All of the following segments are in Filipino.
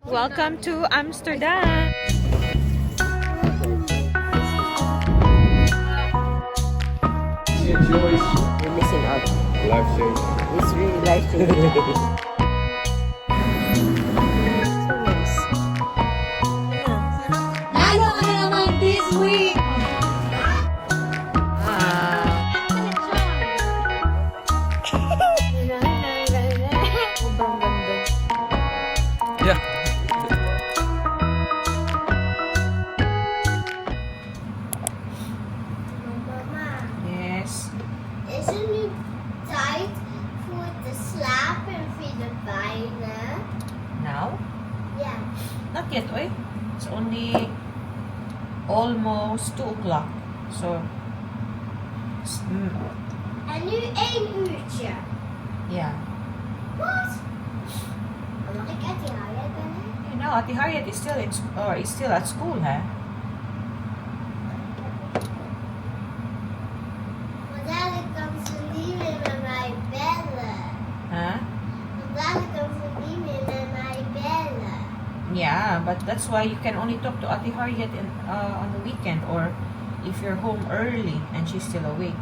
Welcome to Amsterdam. You're missing out. Life change. It's really life-changing. So nice. Lalo ka na naman this week! Sobrang ganda. Yeah. Mama, Yes. is het nu tijd voor te slapen voor de bijna? Now? Ja. Not yet, oy. It's only almost 2 o'clock. So, En nu 1 uurtje. yeah. Wat? Dan mag ik uit die huis bellen? You know, Ate Harriet is still is still at school, huh? Want dadelijk kan ze niet meer met mij bellen. Huh? Want dadelijk kan ze niet meer met mij bellen. Yeah, but that's why you can only talk to Ate Harriet on the weekend or if you're home early and she's still awake.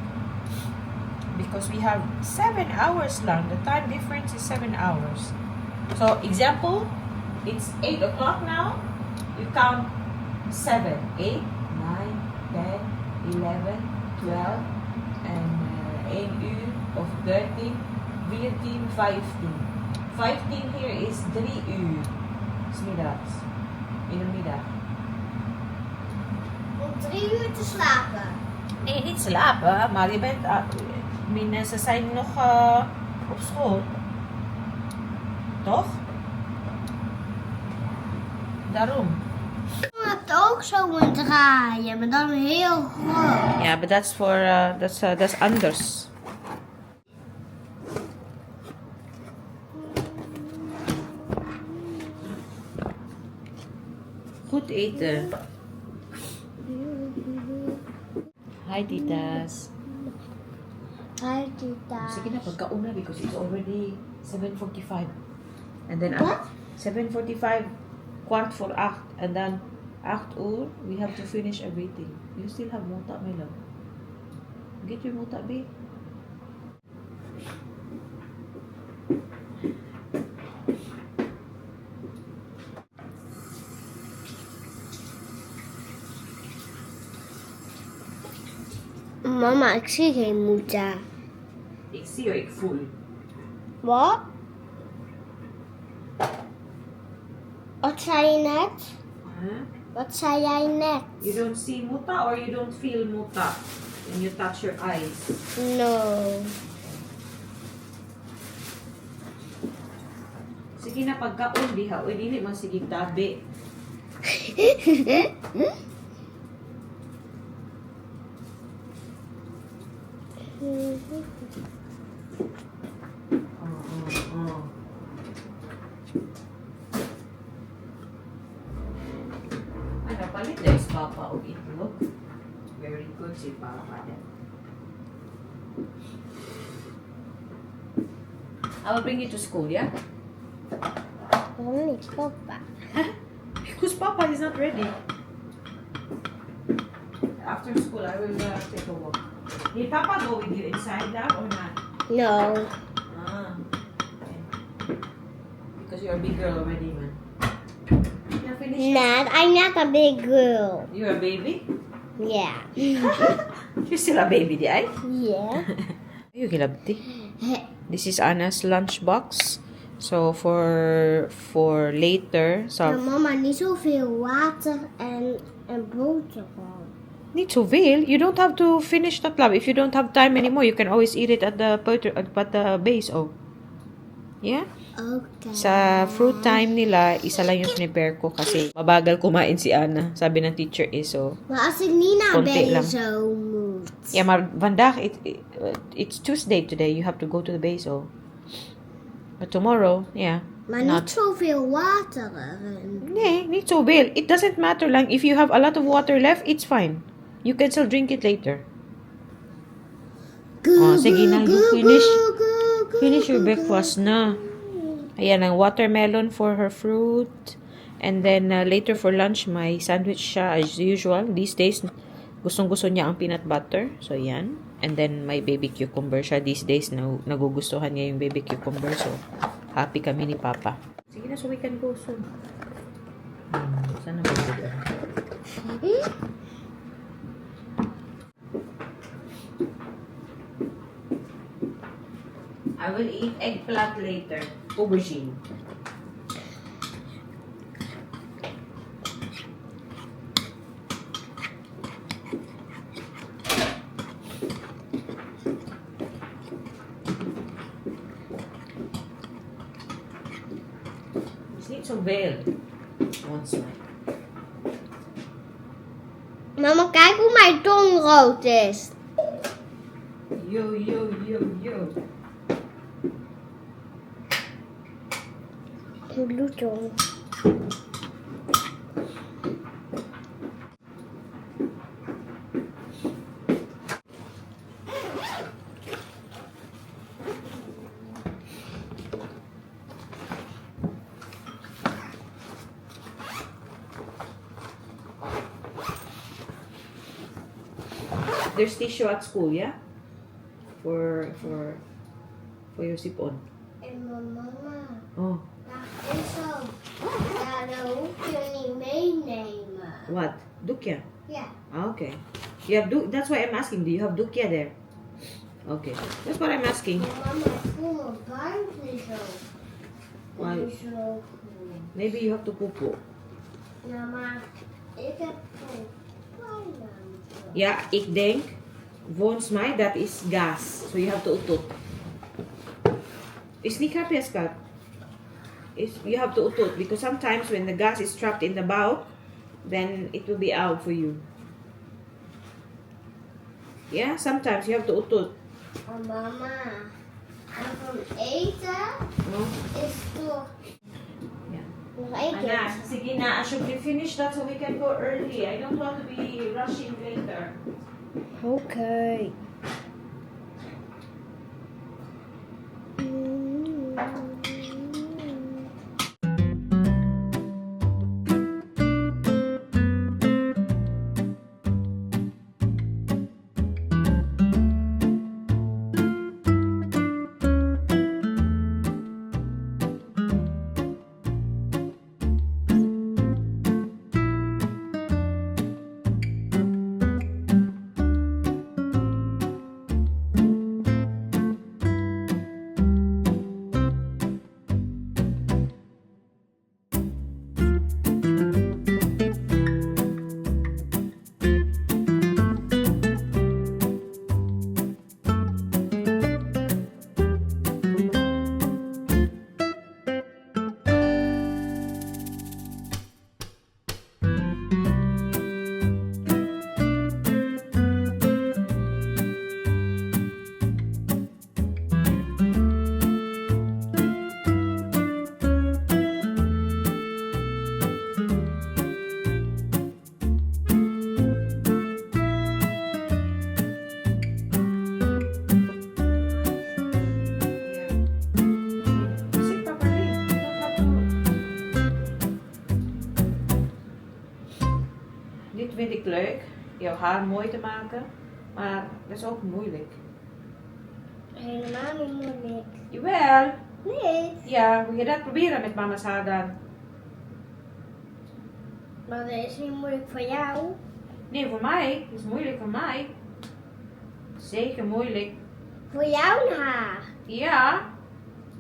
Because we have 7 hours lang. The time difference is 7 hours. So, example, it's 8 o'clock now. You count 7, 8, 9, 10, 11, 12, and 1 uur of 13, 14, 15. 15 here is 3 uur. Smiddags. In de middag. Om 3 uur te slapen. Nee, niet slapen, maar je bent... ze zijn nog op school. Toch? Daarom. Je hebt ook zo'n draaien, maar dan heel groot. Ja, but that's for... that's anders. Goed eten. Hi, titas. Hij doet daar. Sige na, pagkauna because it's already 7:45. And then What? 7:45, kwart voor 8. And then 8 uur, we have to finish everything. You still have muta, my love. Get your muta, babe. Mama, ik zie geen moeder. Ik zie je, ik voel. Wat? Wat zei je net? Huh? Wat zei jij net? You don't see muta or you don't feel muta when you touch your eyes? No. Sige na, pagkaon, diha. O, dili man sige tabi. Oh. Ano, palit na is Papa o itlog. Very good si Papa. I will bring you to school, yeah? Waarom niet, papa? Because Papa is not ready. After school, I will take a walk. Did Papa go with you inside that or not? No. Ah, okay. Because you're a big girl already, man. You're finished? Not, I'm not a big girl. You're a baby? Yeah. You're still a baby, di ay? Yeah. You kilabti. This is Anna's lunchbox. So for later, Maar so mama, niet zoveel water en boterham. niet zoveel. You don't have to finish that, love. If you don't have time anymore, you can always eat it at the base. Oh, yeah. Okay. Sa fruit time nila, isa lang yung prepare ko kasi mabagal kumain si Anna. Sabi ng teacher is so. Maar als ik niet naar Konti lang. Bezo moet. Ja, maar vandaag, it's Tuesday today. You have to go to the base. Oh. But tomorrow, yeah. Maar niet zoveel water erin. Nee, niet zoveel. It doesn't matter lang. If you have a lot of water left, it's fine. You can still drink it later. Oh, sige na. Finish your breakfast na. Ayan ang watermelon for her fruit. And then later for lunch, may sandwich siya as usual. These days, gustong-gusto niya ang peanut butter. So, yan. And then may baby cucumber siya. These days, nagugustuhan niya yung baby cucumber. So, happy kami ni Papa. Sige na, so we can go soon. Saan naman dito? I will eat eggplant later. Aubergine. It's niet zo veel. One side. Mama, kijk hoe mijn tong rood is. Yo, yo, yo, yo. Bloedtong. There's tissue at school, yeah? For your sipon. En mijn mama, Oh, dat is zo. Ja, dat hoef je niet meenemen. what? Dukya? Ja. Ah, okay. You have that's why I'm asking. Do you have dukya there? Okay. That's what I'm asking. Mama, ik voel mijn buik zo. Why? Niet zo goed. Maybe you have to poopoo. Ja, maar ik heb gewoon pijn. Ja, ik denk, volgens mij, dat is gas. So you have to utot. Is niet grapjes, Kat. You have to utot. Because sometimes when the gas is trapped in the bowel, then it will be out for you. Yeah, sometimes you have to utot. Oh, mama. En van eten No? is toch... Yeah. Nog één keer. Anak, sige na. I should be finished that so we can go early. I don't want to be rushing later. Okay. Sit properly. You don't have to. Dit vind ik leuk. Jouw haar mooi te maken. Maar dat is ook moeilijk. Helemaal niet moeilijk. Jawel. Nee. Ja, wil je dat proberen met mama's haar dan? Maar dat is niet moeilijk voor jou. Nee, voor mij. Het is moeilijk voor mij. Zeker moeilijk. Voor jouw haar. Ja.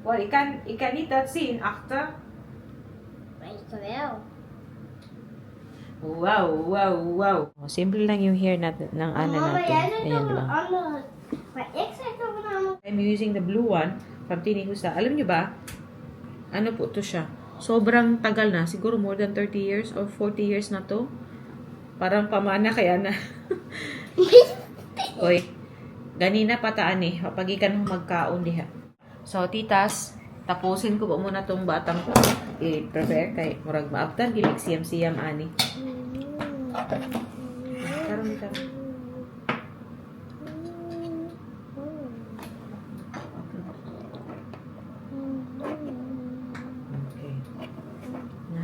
Well, ik kan niet dat zien achter. Maar ik wel. Wow, wow, wow. Simple lang yung hair ng ano Mama, natin. jij zegt Ayan toch een lang. andere. Maar ik zeg toch een andere. I'm using the blue one from Tini Husa. Alam nyo ba? Ano po to siya? Sobrang tagal na. Siguro more than 30 years or 40 years na to. Parang pamana kaya na. Oy. Ganina pataan eh. Pagikan mo magkaon diha. So, titas, tapusin ko po muna tong batang ko. I-prepare kay murag maabtan. Gilig siyam-siyam ani. Karon dito. Okay.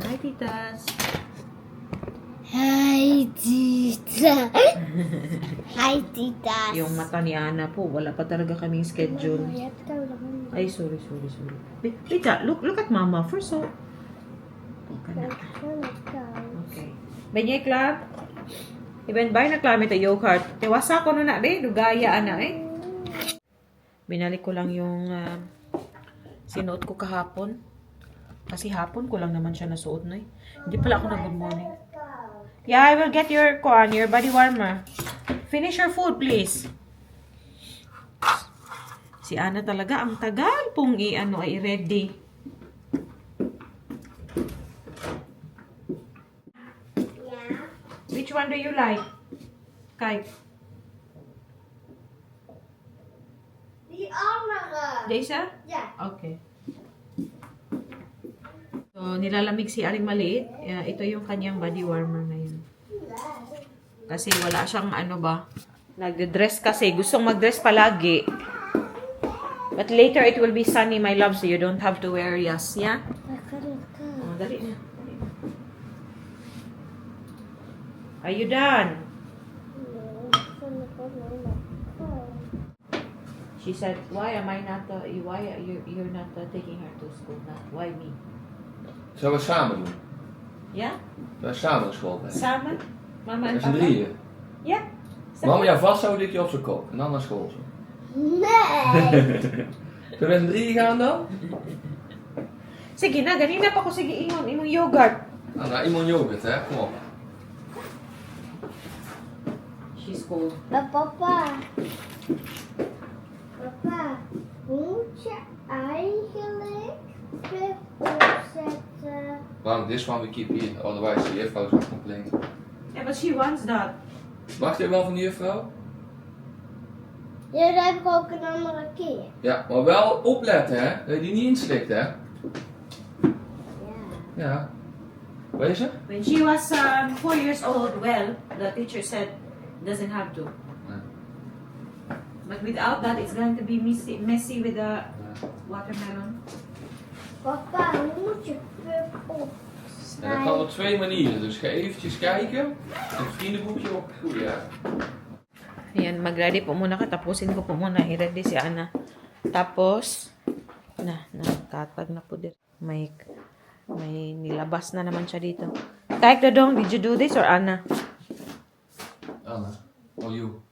Hi, tita. titas. Hi, Tita. Hi, Tita. Yung mata ni Ana po, wala pa talaga kaming schedule. Let's go. Ay, sorry. Tita, look at mama first, oh. Let's go. Okay. Banyay, Club? Even bay na klamit a yogurt. Tiwasa ko na be, dugaya ana eh. Binalik ko lang yung sinuot ko kahapon. Kasi hapon ko lang naman siya nasuot na eh. Hindi pala ako na good morning. Yeah, I will get your body warmer. Finish your food, please. Si Ana talaga, ang tagal pong ay ready. Yeah. Which one do you like? Kai? The andere. Jaisa? Yeah. Okay. So, nilalamig si Aling Maliit. Ito yung kanyang body warmer ngayon. Kasi wala siyang nagde-dress kasi. Gustong mag-dress palagi. But later it will be sunny, my love, so you don't have to wear yas, yeah? Oh, dali na. Are you done? She said, why am I not, you're not taking her to school? Why me? Zullen we samen doen? Yeah? Zullen we samen naar school brengen? Samen? Mama en Met z'n papa? drieën. Ja. Mama jou vasthouden, ik je op zijn kop. En dan naar school. Zo. Nee. Zullen we met z'n drieën gaan dan? Sige na, ganina pa ko sige imong yogurt. Nou, naar iemand yoghurt, hè? Kom op. She's cold. Maar papa. Papa, moet je eigenlijk zetten? Waarom this one we keep here? Otherwise the juffrouw zou complain. Yeah, but she wants that. Mag je wel van de juffrouw? Ja, dat heb ik ook een andere keer. Ja, maar wel opletten, hè? Dat je die niet inslikt, hè? Ja. Ja. Wezen? When she was 4 years old, well, the teacher said doesn't have to. But without that, it's going to be messy with the watermelon. Papa, hoe moet je pup op? En dat kan op 2 manieren. Dus ga eventjes kijken. Het vriendenboekje op. Goed, ja. Ayan, mag-ready po muna ka. Tapusin ko po muna. I-ready si Ana. Tapos, nakatag na po din. May nilabas na naman siya dito. Kaik Dodong, did you do this or Ana? Anna. Oh, you.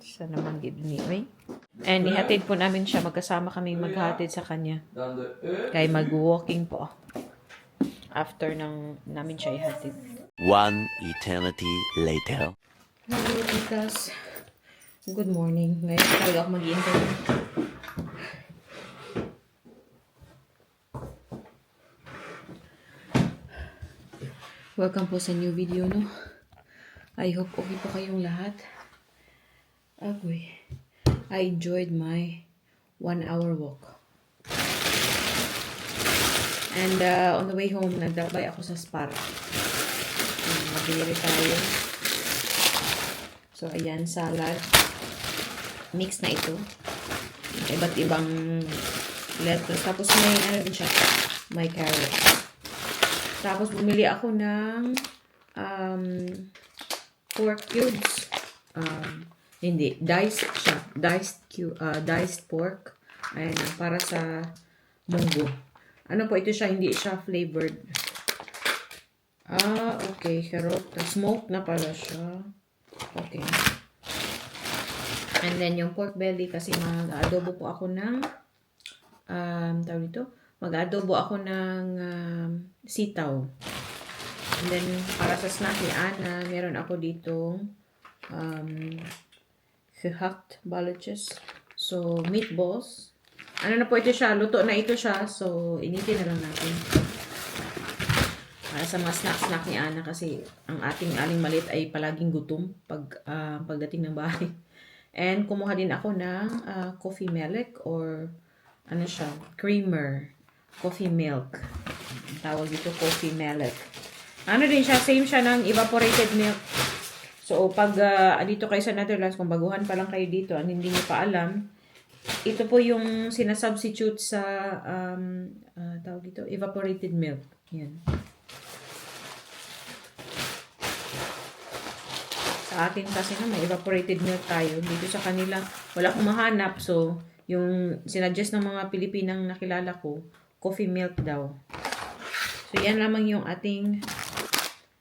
Siya naman gibni, eh. And ihatid po namin siya. Magkasama kami maghatid sa kanya. Dan de Kaya mag-walking po. After namin siya ihatid. One eternity later. Hello, titas. Good morning. Ngayon talaga ako mag-i-interview. Welcome po sa new video, no? I hope okay po kayong lahat. Agoy. I enjoyed my 1-hour walk. And on the way home, nagdabay ako sa Spar. Mabili tayo. So, ayan, salad. Mix na ito. Iba't ibang lettuce. Tapos may, din siya? May carrots. Tapos, bumili ako ng pork cubes. Hindi. Diced siya. Diced pork. Ayan, para sa munggo. Ano po ito siya? Hindi siya flavored. Okay. Carrot. Smoke na pala siya. Okay. And then, yung pork belly, kasi mag-adobo po ako ng, tawag dito, mag-adobo ako ng sitaw. And then, para sa snack ni Ana, meron ako ditong gehacked baloches. So, meatballs. Ano na po ito siya? Luto na ito siya. So, initin na lang natin. Para sa mga snack ni Ana kasi ang ating aling maliit ay palaging gutom pagdating ng bahay. And kumuha din ako ng coffee milk or ano siya, creamer, coffee milk. Tawag dito coffee milk. Ano din siya, same siya ng evaporated milk. So pag dito kayo sa Netherlands, kung baguhan pa lang kayo dito, ang hindi niyo pa alam, ito po yung sinasubstitute sa tawag dito, evaporated milk. Yan. Sa atin kasi na may evaporated milk tayo. Dito sa kanila, wala akong mahanap. So, yung sinuggest ng mga Pilipinang nakilala ko, coffee milk daw. So, yan lamang yung ating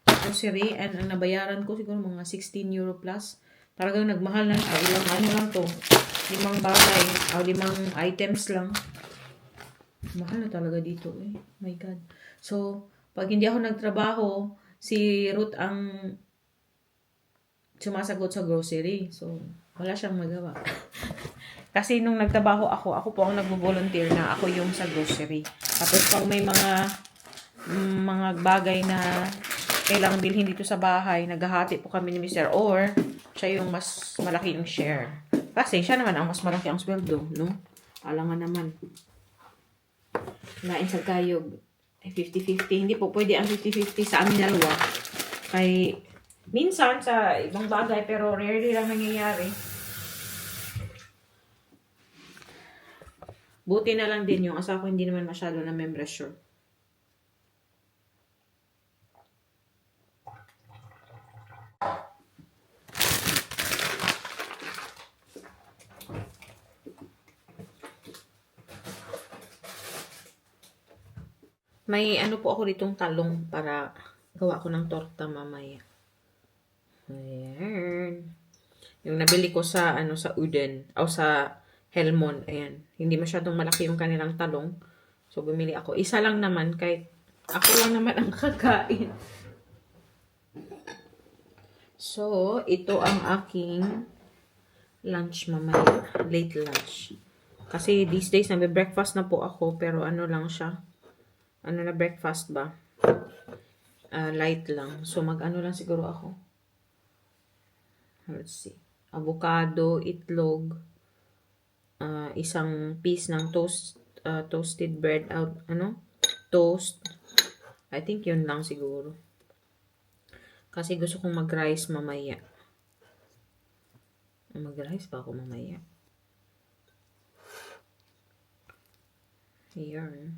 grocery. And ang nabayaran ko siguro mga 16 euro plus. Talagang nagmahal na. Ilang ano lang to. 5 bagay. 5 items lang. Mahal na talaga dito eh. My God. So, pag hindi ako nagtrabaho, si Ruth ang sumasagot sa grocery. So, wala siyang magawa. Kasi nung nagtrabaho ako po ang nagvo-volunteer na ako yung sa grocery. Tapos pag may mga bagay na kailangan bilhin dito sa bahay, naghahati po kami ni Mr. Or siya yung mas malaki yung share. Kasi siya naman ang mas malaki ang sweldo, no? Alangan naman. Lain sa kayog, 50-50. Hindi po pwede ang 50-50 sa amin dalawa. Kay minsan sa ibang bagay, pero rarely lang nangyayari. Buti na lang din yung asawa ko hindi naman masyado na may pressure. May ano po ako ditong talong para gawa ko ng torta mamaya. Ayan. Yung nabili ko sa sa Uden o sa Helmond, ayan. Hindi masyadong malaki yung kanilang talong. So bumili ako. Isa lang naman kahit ako lang naman ang kakain. So, ito ang aking lunch mamaya. Late lunch. Kasi these days nagbe-breakfast na po ako pero ano lang siya. Ano na breakfast ba? Light lang. So mag-ano lang siguro ako. Let's see. Avocado, itlog, isang piece ng toasted bread out, toast. I think yun lang siguro. Kasi gusto kong mag-rice mamaya. Mag-rice pa ako mamaya. Here.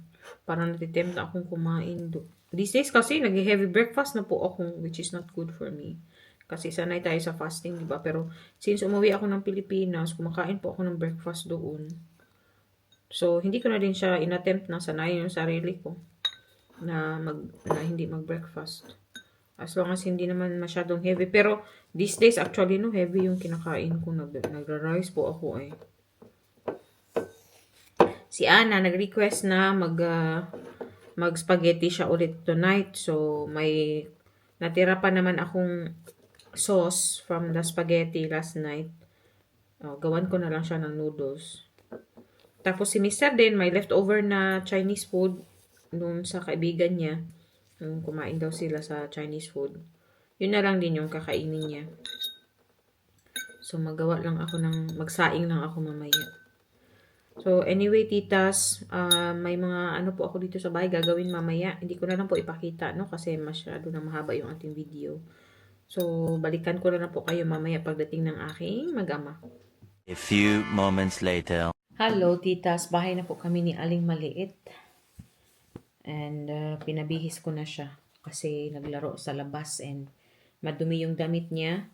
Parang natitempt akong kumain do. These days kasi nag-heavy breakfast na po ako, which is not good for me. Kasi sanay tayo sa fasting, di ba? Pero since umuwi ako ng Pilipinas, kumakain po ako ng breakfast doon. So, hindi ko na din siya inattempt na sanayin yung sarili ko na hindi mag-breakfast. As long as hindi naman masyadong heavy. Pero these days actually no heavy yung kinakain ko. Nagra-rice po ako eh. Si Ana nag-request na mag-spaghetti siya ulit tonight. So, may natira pa naman akong sauce from the spaghetti last night. Gawan ko na lang siya ng noodles. Tapos si Mr. din, may leftover na Chinese food doon sa kaibigan niya. Kumain daw sila sa Chinese food. Yun na lang din yung kakainin niya. So, magsaing lang ako mamaya. So, anyway, titas, may mga ano po ako dito sa bahay gagawin mamaya. Hindi ko na lang po ipakita, no? Kasi masyado na mahaba yung ating video. So, balikan ko na lang po kayo mamaya pagdating ng aking mag-ama. A few moments later. Hello, titas. Bahay na po kami ni Aling Maliit. And, pinabihis ko na siya. Kasi naglaro sa labas and madumi yung damit niya.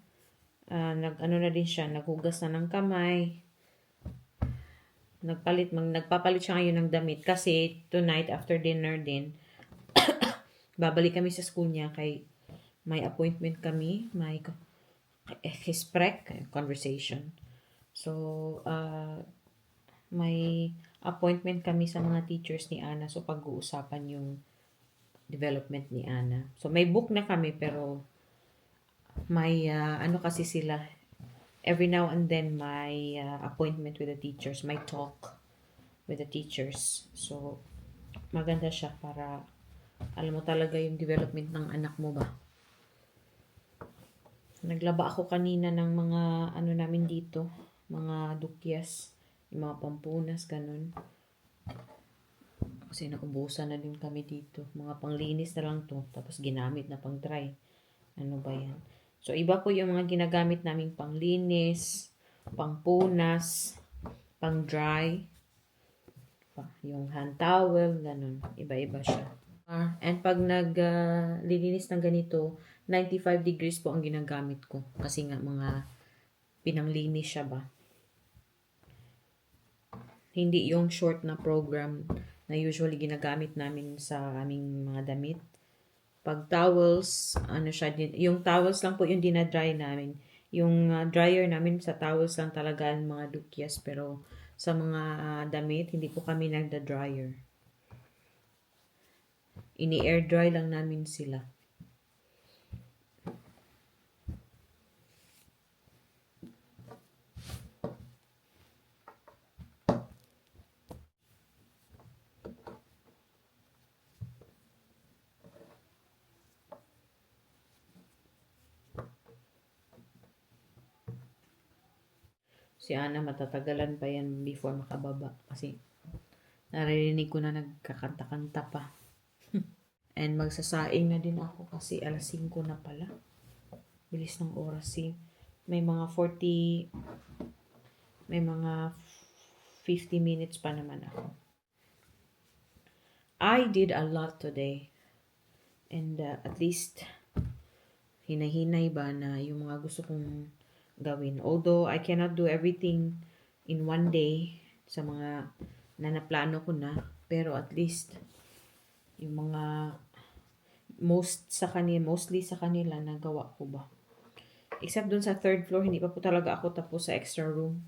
Nagpapalit siya ngayon ng damit kasi tonight after dinner din babalik kami sa school niya kay may appointment kami, may conversation. So may appointment kami sa mga teachers ni Ana, so pag-uusapan yung development ni Ana. So may book na kami pero may kasi sila every now and then my appointment with the teachers, my talk with the teachers. So, maganda siya para alam mo talaga yung development ng anak mo ba. Naglaba ako kanina ng mga namin dito, mga dukyas, yung mga pampunas, ganun. Kasi naubusan na din kami dito. Mga panglinis na lang to, tapos ginamit na pang dry. Ano ba yan? So, iba po yung mga ginagamit naming panglinis, pangpunas, pang dry, yung hand towel, ganun. Iba-iba siya. And pag naglilinis ng ganito, 95 degrees po ang ginagamit ko. Kasi nga mga pinanglinis siya ba. Hindi yung short na program na usually ginagamit namin sa aming mga damit. Pag towels, yung towels lang po yung dinadry namin. Yung dryer namin sa towels lang talaga ang mga dukyas. Pero sa mga damit, hindi po kami nagda-dryer. Ini-air dry lang namin sila. Si Ana matatagalan pa yan before makababa kasi naririnig ko na nagkakanta-kanta pa. And magsasaing na din ako kasi alas 5 na pala. Bilis ng oras may mga 50 minutes pa naman ako. I did a lot today. And at least hinay-hinay ba na yung mga gusto kong gawin. Although I cannot do everything in one day sa mga naplano ko na, pero at least yung mga mostly sa kanila nagawa ko ba. Except dun sa third floor, hindi pa po talaga ako tapos sa extra room.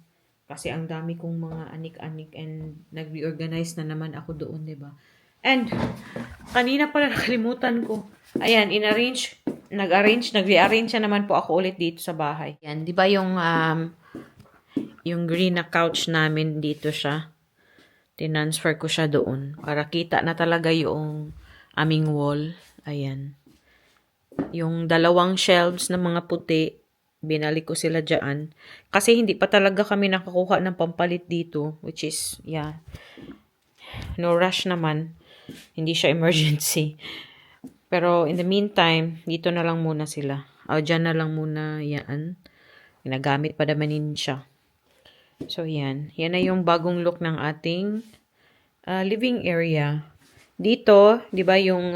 Kasi ang dami kong mga anik-anik and nag-reorganize na naman ako doon, 'di ba? And kanina pala nakalimutan ko. Ayan, nag-rearrange na naman po ako ulit dito sa bahay. Yan, 'di ba yung green na couch namin dito siya. Tinransfer ko siya doon para kita na talaga yung aming wall. Ayan. Yung 2 shelves na mga puti, binalik ko sila diyan kasi hindi pa talaga kami nakakuha ng pampalit dito, which is no rush naman. Hindi siya emergency. Pero in the meantime, dito na lang muna sila. O, dyan na lang muna yan. Ginagamit pa naman siya. So, yan. Yan na yung bagong look ng ating living area. Dito, di ba yung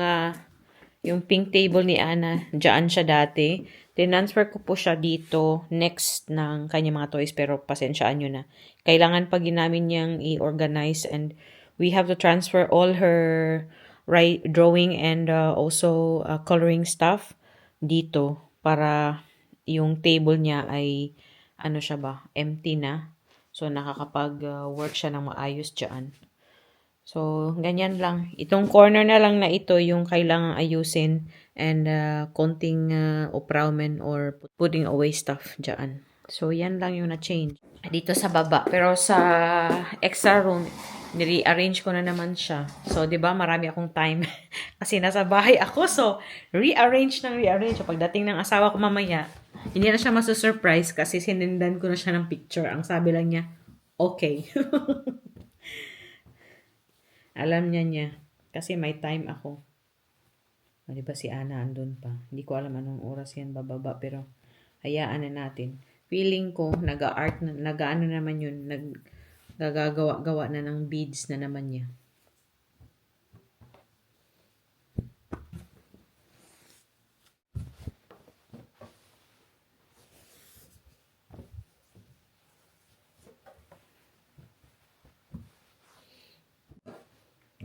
pink table ni Ana, dyan siya dati. Tinransfer ko po siya dito next ng kanyang mga toys. Pero pasensyaan nyo na. Kailangan pa namin niyang i-organize and we have to transfer all her drawing and also coloring stuff dito para yung table niya ay empty na. So nakakapag-work siya ng maayos diyan. So ganyan lang. Itong corner na lang na ito yung kailangang ayusin and konting upramen or putting away stuff diyan. So yan lang yung na-change dito sa baba. Pero sa extra room, ni-rearrange ko na naman siya. So, 'di ba, marami akong time kasi nasa bahay ako. So, rearrange. So, pagdating ng asawa ko mamaya, hindi na siya masu-surprise kasi sinendan ko na siya ng picture. Ang sabi lang niya, okay. Alam niya kasi may time ako. O, 'di ba si Ana andun pa? Hindi ko alam anong oras yan bababa pero hayaan na natin. Feeling ko nag-art na, nag-ano naman yun, gagawa na ng beads na naman niya.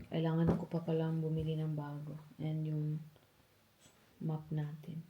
Kailangan ko pa palang bumili ng bago. And yung map natin.